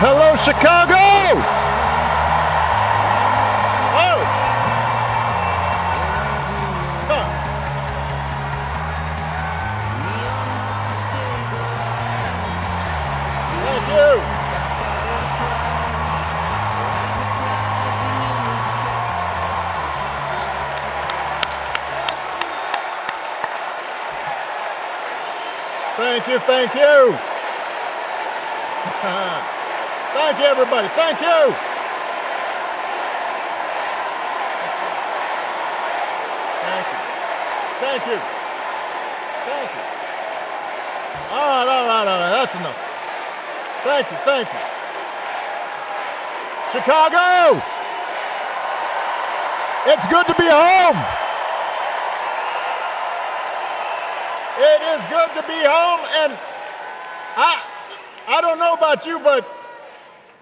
Hello, Chicago! Oh! Huh. Thank you. Thank you, thank you. Thank you, everybody. Thank you. Thank you. Thank you. Thank you. All right. That's enough. Thank you. Thank you. Chicago! It's good to be home. It is good to be home, and I don't know about you, but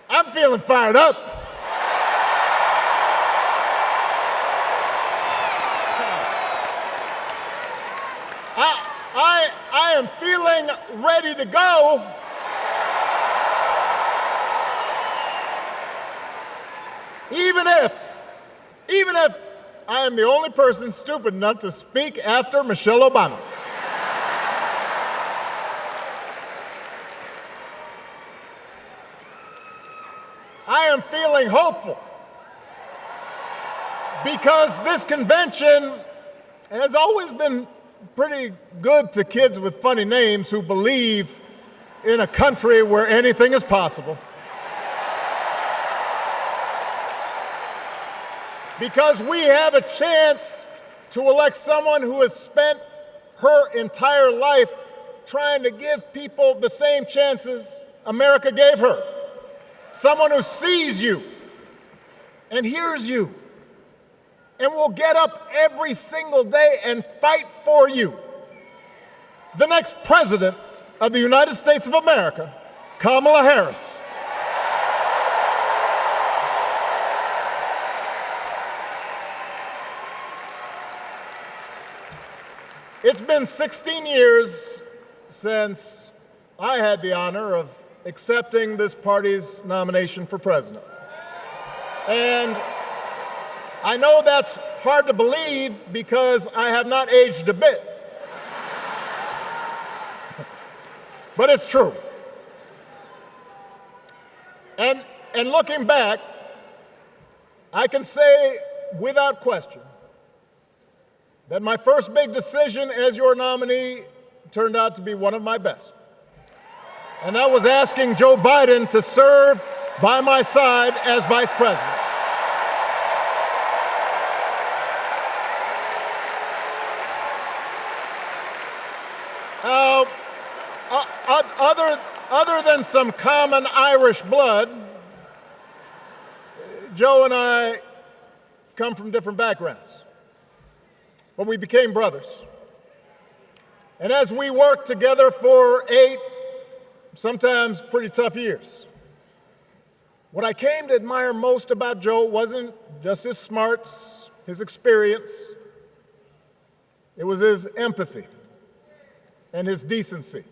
I'm feeling fired up. I am feeling ready to go. Even if I am the only person stupid enough to speak after Michelle Obama. I am feeling hopeful because this convention has always been pretty good to kids with funny names who believe in a country where anything is possible. Because we have a chance to elect someone who has spent her entire life trying to give people the same chances America gave her. Someone who sees you and hears you and will get up every single day and fight for you. The next president of the United States of America, Kamala Harris. It's been 16 years since I had the honor of accepting this party's nomination for president. And I know that's hard to believe because I have not aged a bit. But it's true. And looking back, I can say without question that my first big decision as your nominee turned out to be one of my best. And that was asking Joe Biden to serve by my side as vice president. Other than some common Irish blood, Joe and I come from different backgrounds, but we became brothers. And as we worked together for 8, sometimes pretty tough years, what I came to admire most about Joe wasn't just his smarts, his experience. It was his empathy and his decency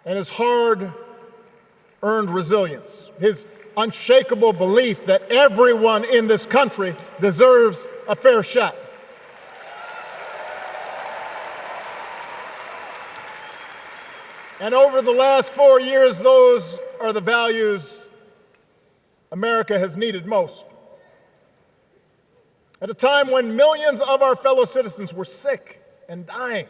and his hard-earned resilience, his unshakable belief that everyone in this country deserves a fair shot. And over the last 4 years, those are the values America has needed most. At a time when millions of our fellow citizens were sick and dying,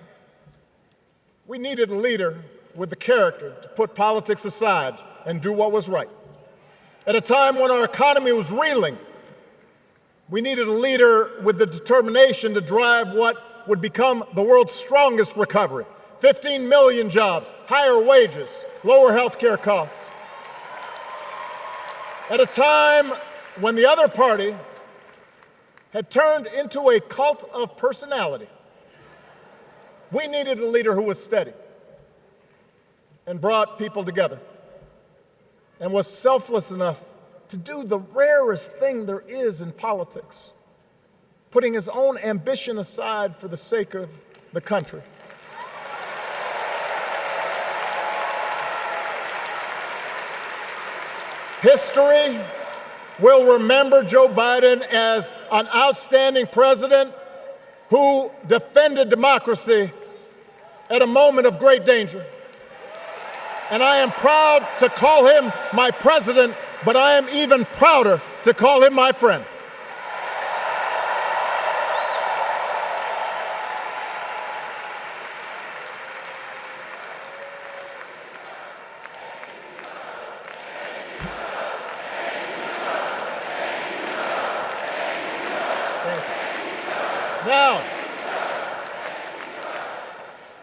we needed a leader with the character to put politics aside and do what was right. At a time when our economy was reeling, we needed a leader with the determination to drive what would become the world's strongest recovery. 15 million jobs, higher wages, lower health care costs. At a time when the other party had turned into a cult of personality, we needed a leader who was steady and brought people together and was selfless enough to do the rarest thing there is in politics, putting his own ambition aside for the sake of the country. History will remember Joe Biden as an outstanding president who defended democracy at a moment of great danger. And I am proud to call him my president, but I am even prouder to call him my friend. Now,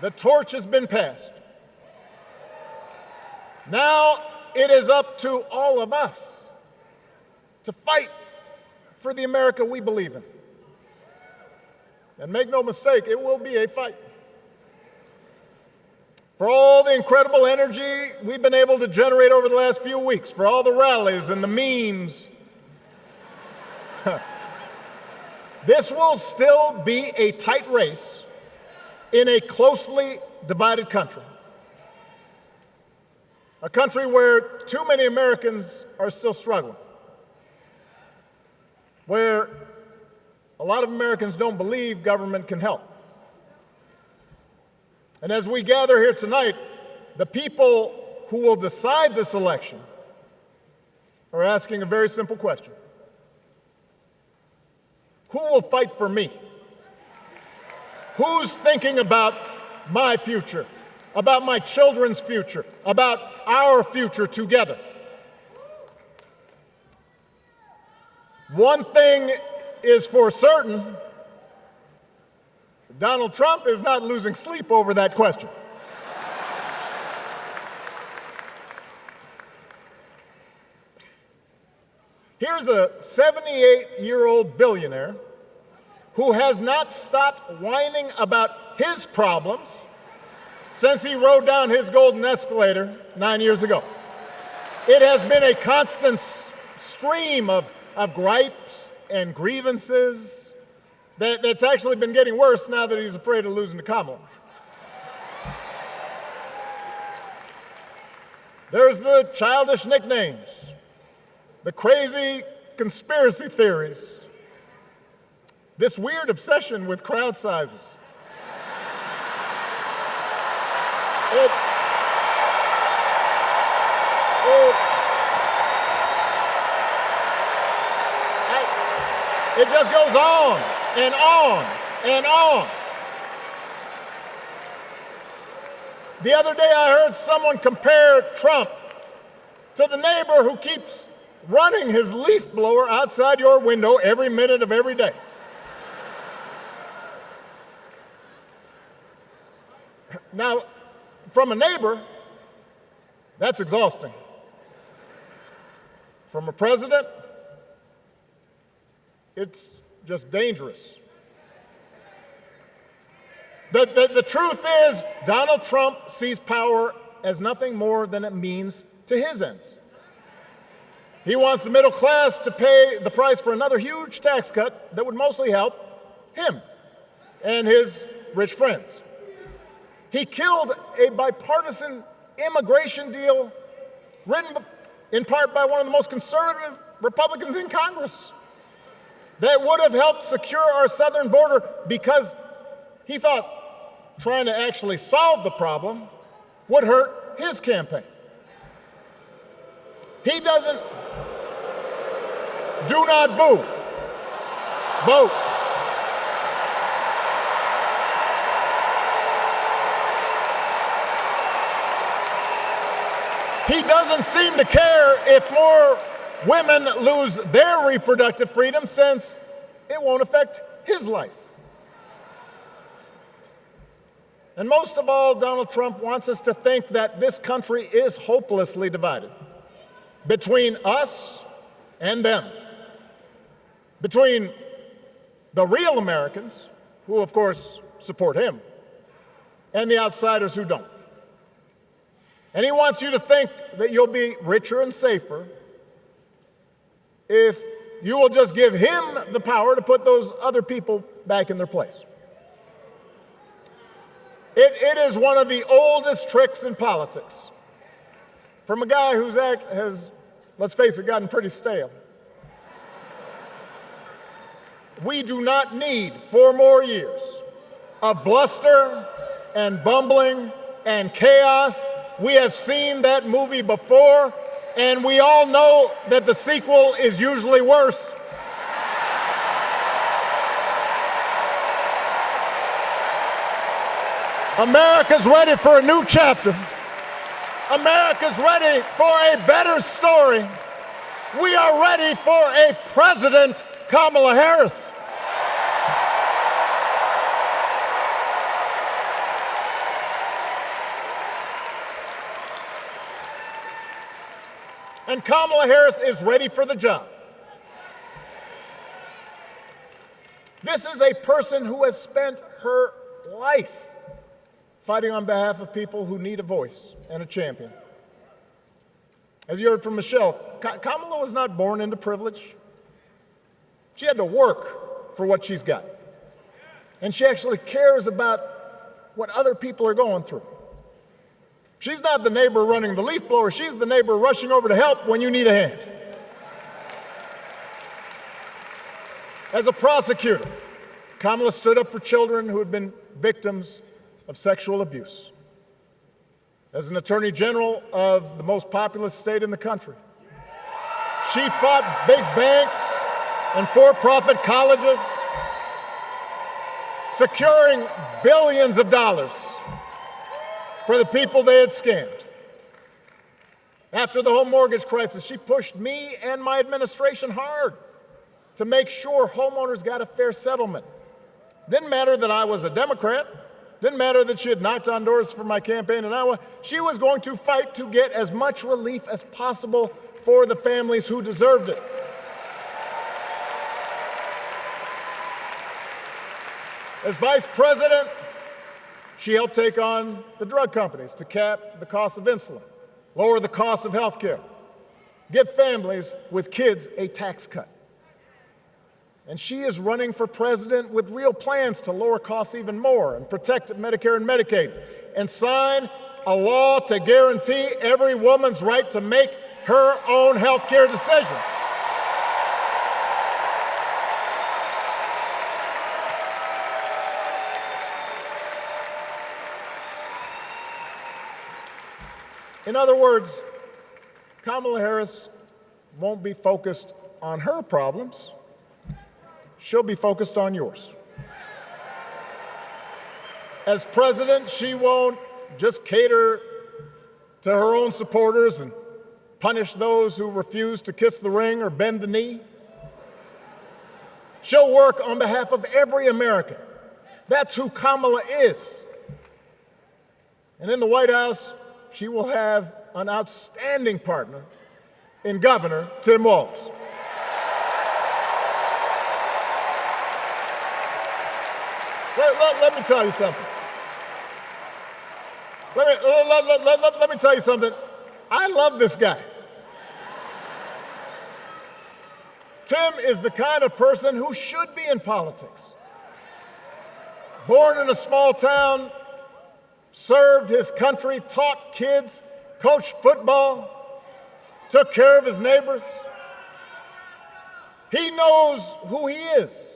the torch has been passed. Now it is up to all of us to fight for the America we believe in. And make no mistake, it will be a fight. For all the incredible energy we've been able to generate over the last few weeks, for all the rallies and the memes, this will still be a tight race in a closely divided country. A country where too many Americans are still struggling, where a lot of Americans don't believe government can help. And as we gather here tonight, the people who will decide this election are asking a very simple question. Who will fight for me? Who's thinking about my future, about my children's future, about our future together? One thing is for certain, Donald Trump is not losing sleep over that question. Here's a 78-year-old billionaire who has not stopped whining about his problems since he rode down his golden escalator 9 years ago. It has been a constant stream of gripes and grievances that's actually been getting worse now that he's afraid of losing to Kamala. There's the childish nicknames, the crazy conspiracy theories, this weird obsession with crowd sizes. It just goes on and on and on. The other day I heard someone compare Trump to the neighbor who keeps running his leaf blower outside your window every minute of every day. Now, from a neighbor, that's exhausting. From a president, it's just dangerous. The truth is, Donald Trump sees power as nothing more than a means to his ends. He wants the middle class to pay the price for another huge tax cut that would mostly help him and his rich friends. He killed a bipartisan immigration deal written in part by one of the most conservative Republicans in Congress that would have helped secure our southern border because he thought trying to actually solve the problem would hurt his campaign. He doesn't. Do not boo. Vote. He doesn't seem to care if more women lose their reproductive freedom since it won't affect his life. And most of all, Donald Trump wants us to think that this country is hopelessly divided between us and them, between the real Americans, who of course support him, and the outsiders who don't. And he wants you to think that you'll be richer and safer if you will just give him the power to put those other people back in their place. It is one of the oldest tricks in politics. From a guy who has let's face it, gotten pretty stale. We do not need 4 more years of bluster and bumbling and chaos. We have seen that movie before, and we all know that the sequel is usually worse. America's ready for a new chapter. America's ready for a better story. We are ready for a President Kamala Harris. And Kamala Harris is ready for the job. This is a person who has spent her life fighting on behalf of people who need a voice and a champion. As you heard from Michelle, Kamala was not born into privilege. She had to work for what she's got. And she actually cares about what other people are going through. She's not the neighbor running the leaf blower. She's the neighbor rushing over to help when you need a hand. As a prosecutor, Kamala stood up for children who had been victims of sexual abuse. As an attorney general of the most populous state in the country, she fought big banks and for-profit colleges, securing billions of dollars for the people they had scammed. After the home mortgage crisis, she pushed me and my administration hard to make sure homeowners got a fair settlement. Didn't matter that I was a Democrat. Didn't matter that she had knocked on doors for my campaign in Iowa. She was going to fight to get as much relief as possible for the families who deserved it. As vice president, she helped take on the drug companies to cap the cost of insulin, lower the cost of health care, give families with kids a tax cut. And she is running for president with real plans to lower costs even more and protect Medicare and Medicaid and sign a law to guarantee every woman's right to make her own health care decisions. In other words, Kamala Harris won't be focused on her problems. She'll be focused on yours. As president, she won't just cater to her own supporters and punish those who refuse to kiss the ring or bend the knee. She'll work on behalf of every American. That's who Kamala is. And in the White House, she will have an outstanding partner in Governor Tim Walz. Let me tell you something. Let me tell you something. I love this guy. Tim is the kind of person who should be in politics. Born in a small town, served his country, taught kids, coached football, took care of his neighbors. He knows who he is,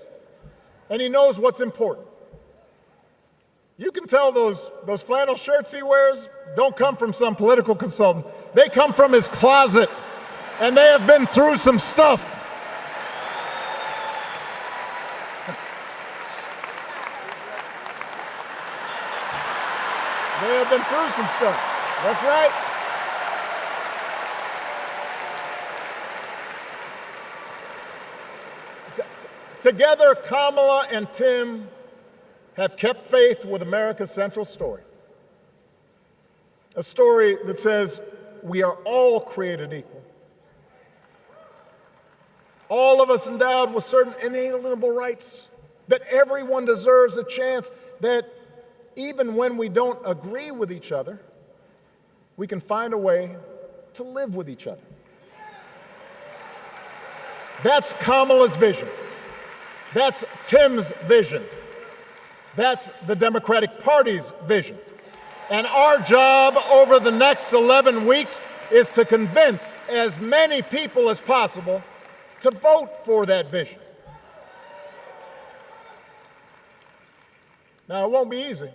and he knows what's important. You can tell those flannel shirts he wears don't come from some political consultant. They come from his closet, and they have been through some stuff. They have been through some stuff. That's right. Together, Kamala and Tim have kept faith with America's central story. A story that says we are all created equal. All of us endowed with certain inalienable rights, that everyone deserves a chance, that even when we don't agree with each other, we can find a way to live with each other. That's Kamala's vision. That's Tim's vision. That's the Democratic Party's vision. And our job over the next 11 weeks is to convince as many people as possible to vote for that vision. Now, it won't be easy.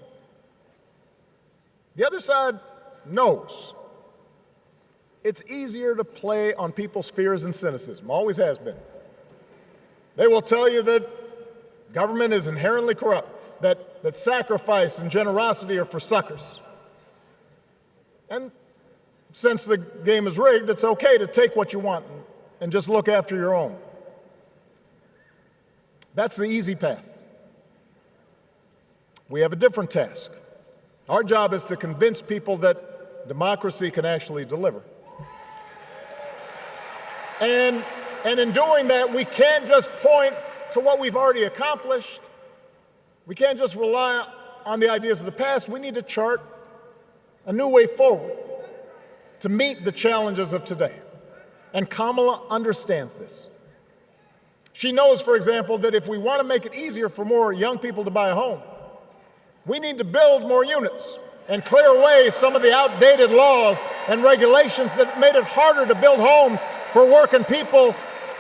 The other side knows it's easier to play on people's fears and cynicism, always has been. They will tell you that government is inherently corrupt, that sacrifice and generosity are for suckers. And since the game is rigged, it's okay to take what you want and just look after your own. That's the easy path. We have a different task. Our job is to convince people that democracy can actually deliver. And in doing that, we can't just point to what we've already accomplished. We can't just rely on the ideas of the past. We need to chart a new way forward to meet the challenges of today. And Kamala understands this. She knows, for example, that if we want to make it easier for more young people to buy a home, we need to build more units and clear away some of the outdated laws and regulations that made it harder to build homes for working people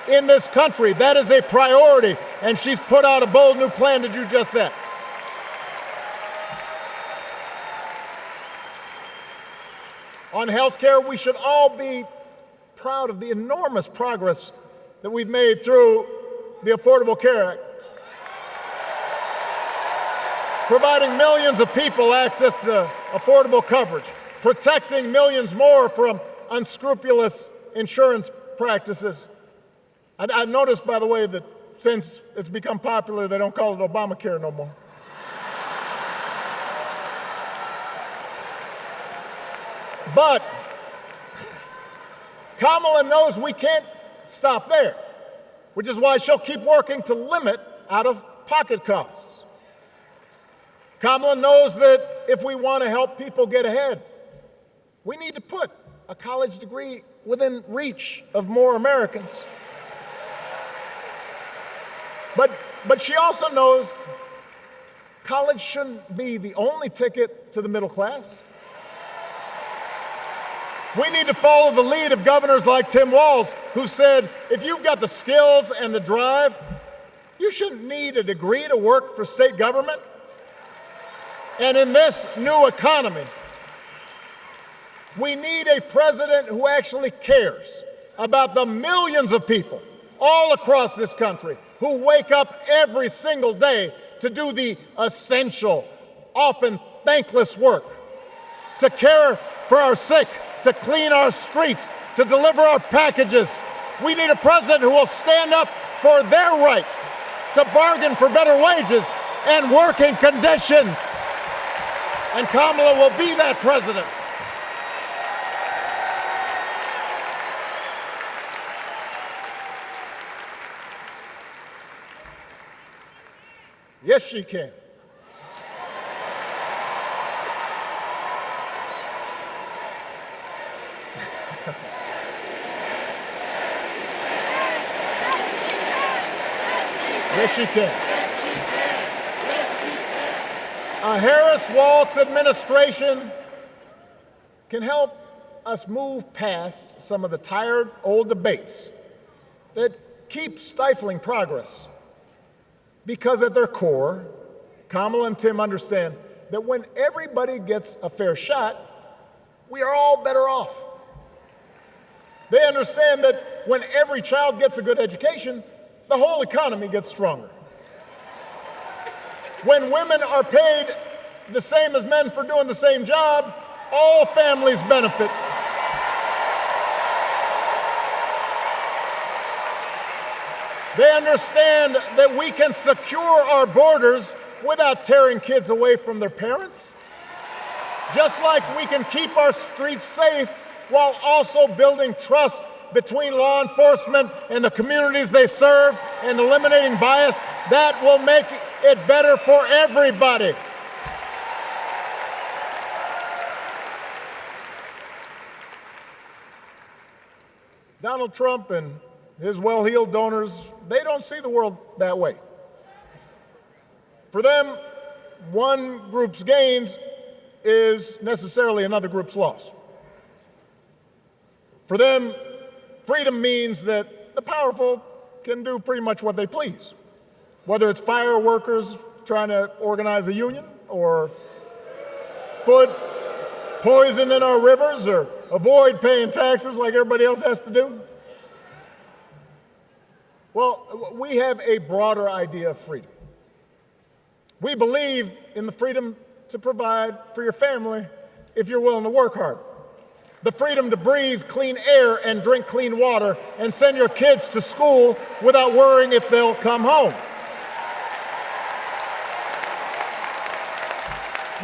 in this country. That is a priority, and she's put out a bold new plan to do just that. On health care, we should all be proud of the enormous progress that we've made through the Affordable Care Act, providing millions of people access to affordable coverage, protecting millions more from unscrupulous insurance practices. I noticed, by the way, that since it's become popular, they don't call it Obamacare no more. But Kamala knows we can't stop there, which is why she'll keep working to limit out-of-pocket costs. Kamala knows that if we want to help people get ahead, we need to put a college degree within reach of more Americans. But she also knows college shouldn't be the only ticket to the middle class. We need to follow the lead of governors like Tim Walz, who said, if you've got the skills and the drive, you shouldn't need a degree to work for state government. And in this new economy, we need a president who actually cares about the millions of people all across this country who wake up every single day to do the essential, often thankless work, to care for our sick, to clean our streets, to deliver our packages. We need a president who will stand up for their right to bargain for better wages and working conditions. And Kamala will be that president. Yes, she can. Yes, she can. A Harris-Walz administration can help us move past some of the tired old debates that keep stifling progress. Because at their core, Kamala and Tim understand that when everybody gets a fair shot, we are all better off. They understand that when every child gets a good education, the whole economy gets stronger. When women are paid the same as men for doing the same job, all families benefit. They understand that we can secure our borders without tearing kids away from their parents, just like we can keep our streets safe while also building trust between law enforcement and the communities they serve and eliminating bias. That will make it better for everybody. Donald Trump and his well-heeled donors, they don't see the world that way. For them, one group's gains is necessarily another group's loss. For them, freedom means that the powerful can do pretty much what they please, whether it's fire workers trying to organize a union, or put poison in our rivers, or avoid paying taxes like everybody else has to do. Well, we have a broader idea of freedom. We believe in the freedom to provide for your family if you're willing to work hard. The freedom to breathe clean air and drink clean water and send your kids to school without worrying if they'll come home.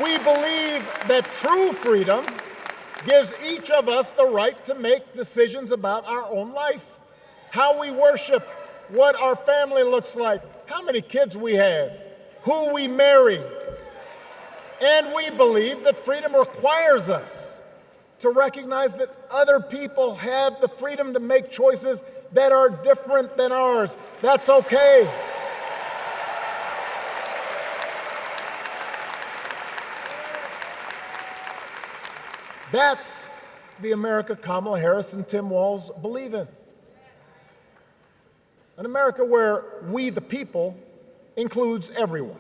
We believe that true freedom gives each of us the right to make decisions about our own life, how we worship, what our family looks like, how many kids we have, who we marry. And we believe that freedom requires us to recognize that other people have the freedom to make choices that are different than ours. That's okay. That's the America Kamala Harris and Tim Walz believe in. An America where we, the people, includes everyone.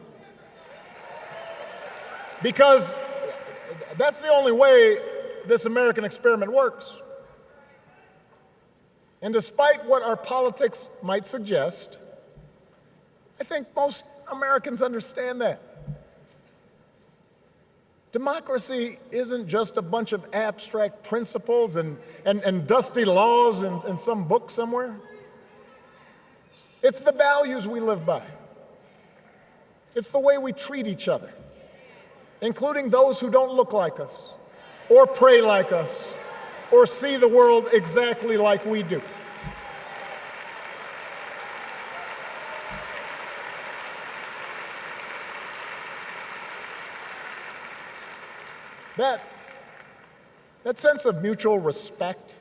Because that's the only way this American experiment works. And despite what our politics might suggest, I think most Americans understand that. Democracy isn't just a bunch of abstract principles and dusty laws in some book somewhere. It's the values we live by. It's the way we treat each other, including those who don't look like us, or pray like us, or see the world exactly like we do. That sense of mutual respect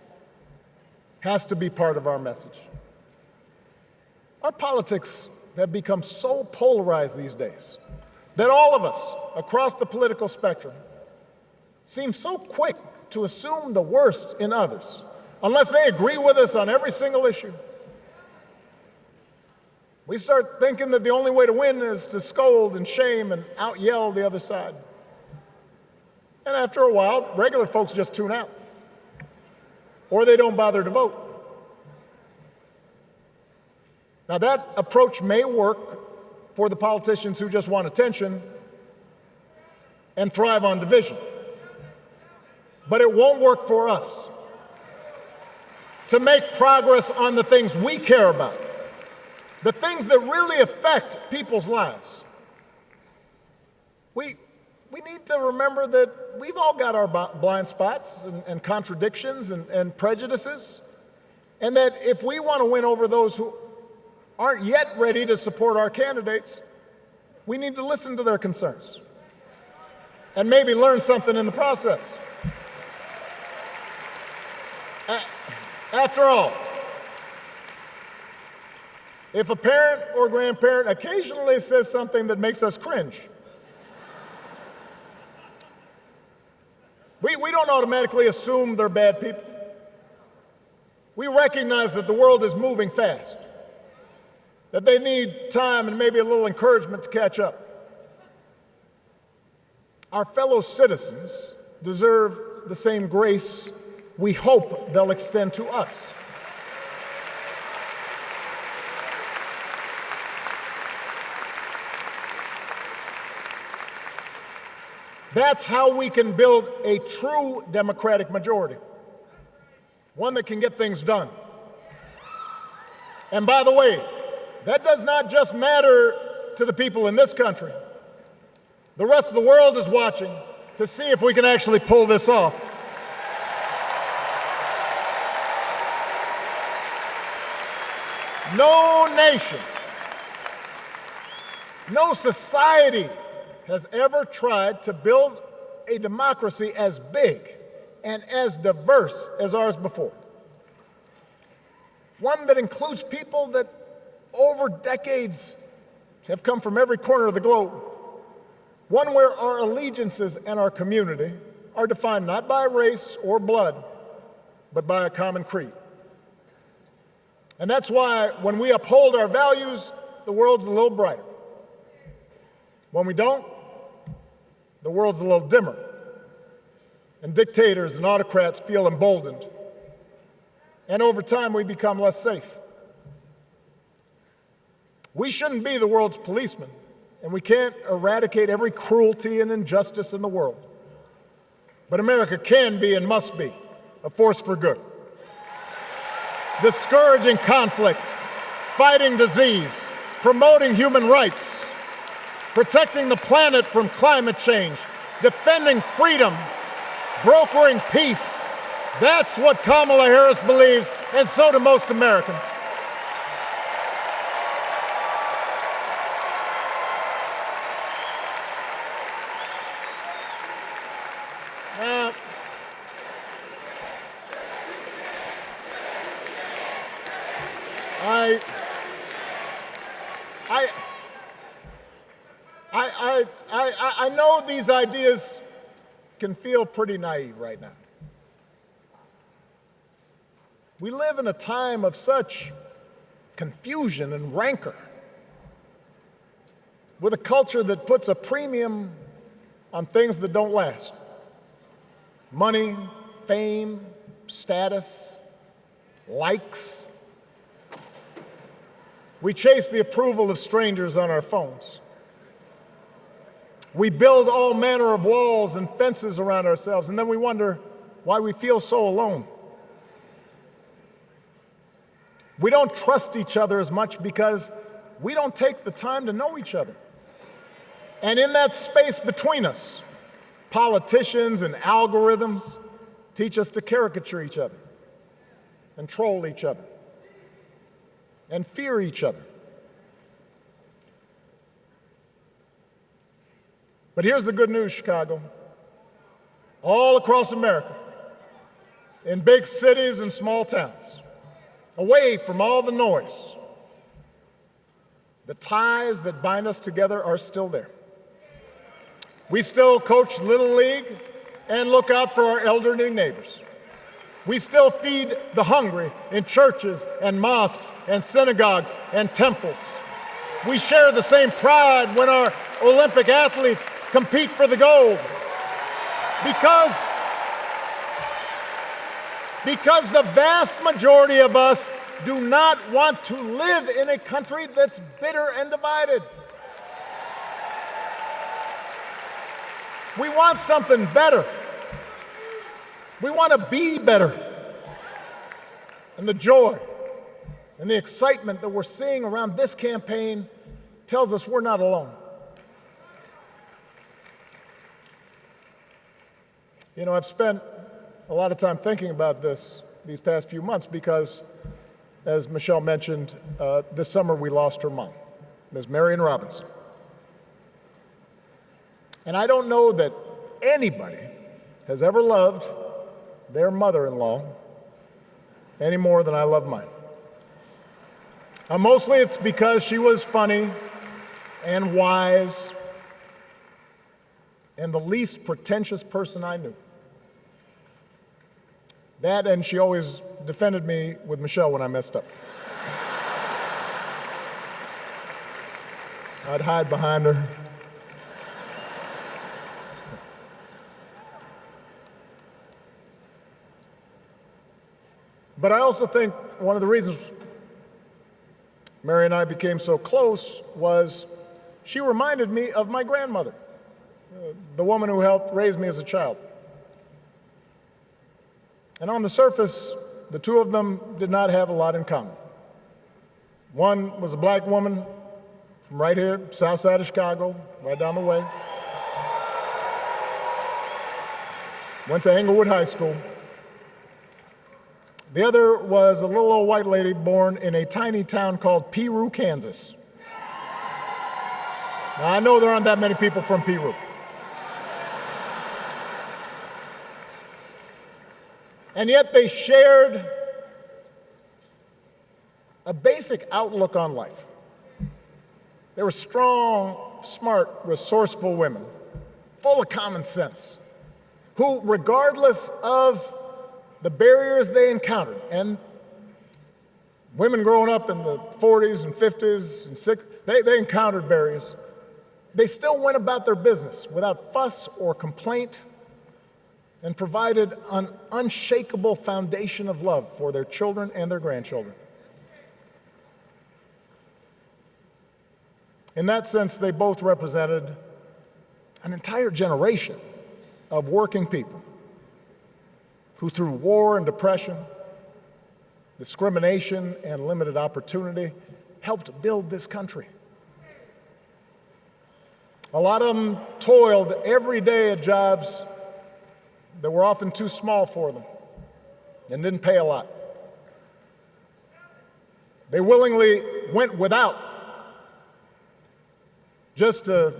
has to be part of our message. Our politics have become so polarized these days that all of us across the political spectrum seem so quick to assume the worst in others, unless they agree with us on every single issue. We start thinking that the only way to win is to scold and shame and out-yell the other side. And after a while, regular folks just tune out, or they don't bother to vote. Now, that approach may work for the politicians who just want attention and thrive on division, but it won't work for us. To make progress on the things we care about, the things that really affect people's lives, we need to remember that we've all got our blind spots and contradictions and prejudices, and that if we want to win over those who aren't yet ready to support our candidates, we need to listen to their concerns and maybe learn something in the process. After all, if a parent or grandparent occasionally says something that makes us cringe, we don't automatically assume they're bad people. We recognize that the world is moving fast, that they need time and maybe a little encouragement to catch up. Our fellow citizens deserve the same grace we hope they'll extend to us. That's how we can build a true democratic majority, one that can get things done. And by the way, that does not just matter to the people in this country. The rest of the world is watching to see if we can actually pull this off. No nation, no society has ever tried to build a democracy as big and as diverse as ours before. One that includes people that over decades have come from every corner of the globe. One where our allegiances and our community are defined not by race or blood, but by a common creed. And that's why when we uphold our values, the world's a little brighter. When we don't, the world's a little dimmer. And dictators and autocrats feel emboldened. And over time, we become less safe. We shouldn't be the world's policemen, and we can't eradicate every cruelty and injustice in the world. But America can be and must be a force for good, discouraging conflict, fighting disease, promoting human rights, protecting the planet from climate change, defending freedom, brokering peace. That's what Kamala Harris believes, and so do most Americans. Now, I know these ideas can feel pretty naive right now. We live in a time of such confusion and rancor, with a culture that puts a premium on things that don't last. Money, fame, status, likes. We chase the approval of strangers on our phones. We build all manner of walls and fences around ourselves, and then we wonder why we feel so alone. We don't trust each other as much because we don't take the time to know each other. And in that space between us, politicians and algorithms teach us to caricature each other and troll each other and fear each other. But here's the good news, Chicago. All across America, in big cities and small towns, away from all the noise, the ties that bind us together are still there. We still coach Little League and look out for our elderly neighbors. We still feed the hungry in churches and mosques and synagogues and temples. We share the same pride when our Olympic athletes compete for the gold. Because the vast majority of us do not want to live in a country that's bitter and divided. We want something better. We want to be better. And the joy and the excitement that we're seeing around this campaign tells us we're not alone. You know, I've spent a lot of time thinking about these past few months because, as Michelle mentioned, this summer we lost her mom, Ms. Marion Robinson. And I don't know that anybody has ever loved their mother-in-law any more than I love mine. Mostly it's because she was funny and wise and the least pretentious person I knew. That, and she always defended me with Michelle when I messed up. I'd hide behind her. But I also think one of the reasons Mary and I became so close was she reminded me of my grandmother, the woman who helped raise me as a child. And on the surface, the two of them did not have a lot in common. One was a black woman from right here, south side of Chicago, right down the way. Went to Englewood High School. The other was a little old white lady born in a tiny town called Peru, Kansas. Now, I know there aren't that many people from Peru. And yet they shared a basic outlook on life. They were strong, smart, resourceful women, full of common sense, who, regardless of the barriers they encountered, and women growing up in the 40s and 50s and 60s, they encountered barriers. They still went about their business without fuss or complaint and provided an unshakable foundation of love for their children and their grandchildren. In that sense, they both represented an entire generation of working people who, through war and depression, discrimination and limited opportunity, helped build this country. A lot of them toiled every day at jobs that were often too small for them and didn't pay a lot. They willingly went without just to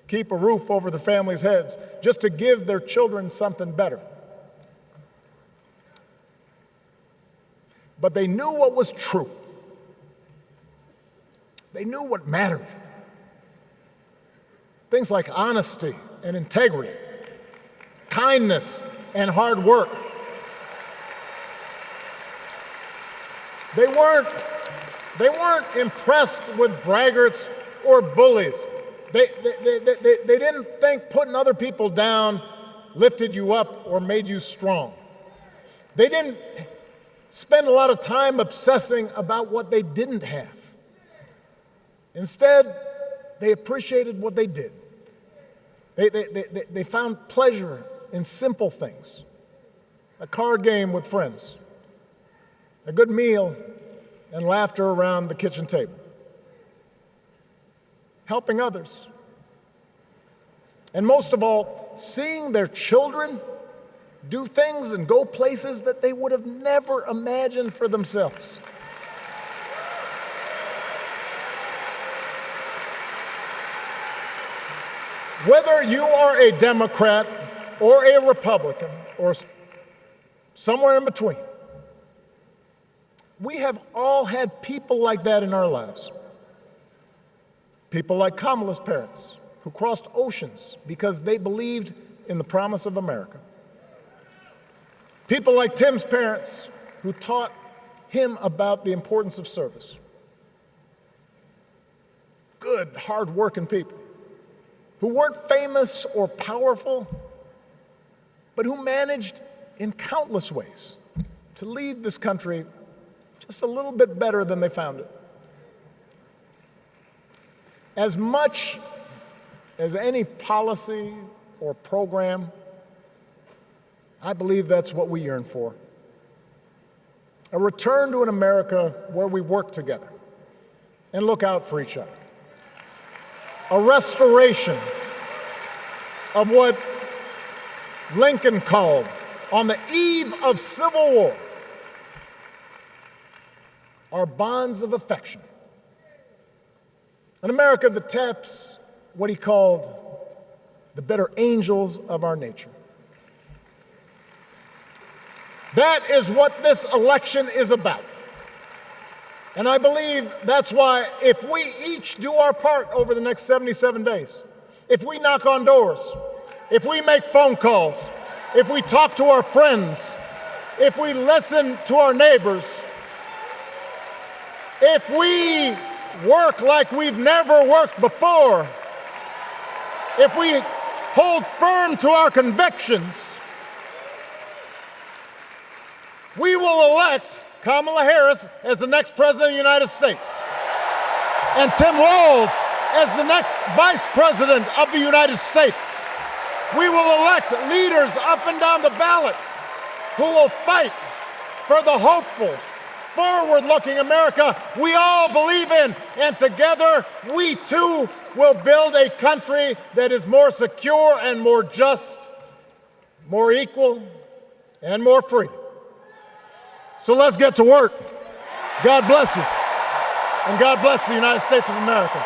keep a roof over their families' heads, just to give their children something better. But they knew what was true. They knew what mattered. Things like honesty and integrity, kindness and hard work. They weren't impressed with braggarts or bullies. They didn't think putting other people down lifted you up or made you strong. They didn't spend a lot of time obsessing about what they didn't have. Instead, they appreciated what they did. They found pleasure in simple things: a card game with friends, a good meal, and laughter around the kitchen table, helping others, and most of all, seeing their children do things and go places that they would have never imagined for themselves. Whether you are a Democrat or a Republican or somewhere in between, we have all had people like that in our lives. People like Kamala's parents, who crossed oceans because they believed in the promise of America. People like Tim's parents, who taught him about the importance of service. Good, hard-working people who weren't famous or powerful, but who managed in countless ways to leave this country just a little bit better than they found it. As much as any policy or program, I believe that's what we yearn for. A return to an America where we work together and look out for each other. A restoration of what Lincoln called, on the eve of Civil War, our bonds of affection. An America that taps what he called the better angels of our nature. That is what this election is about. And I believe that's why, if we each do our part over the next 77 days, if we knock on doors, if we make phone calls, if we talk to our friends, if we listen to our neighbors, if we work like we've never worked before, if we hold firm to our convictions, we will elect Kamala Harris as the next President of the United States, and Tim Walz as the next Vice President of the United States. We will elect leaders up and down the ballot who will fight for the hopeful, forward-looking America we all believe in, and together we too will build a country that is more secure and more just, more equal, and more free. So let's get to work. God bless you, and God bless the United States of America.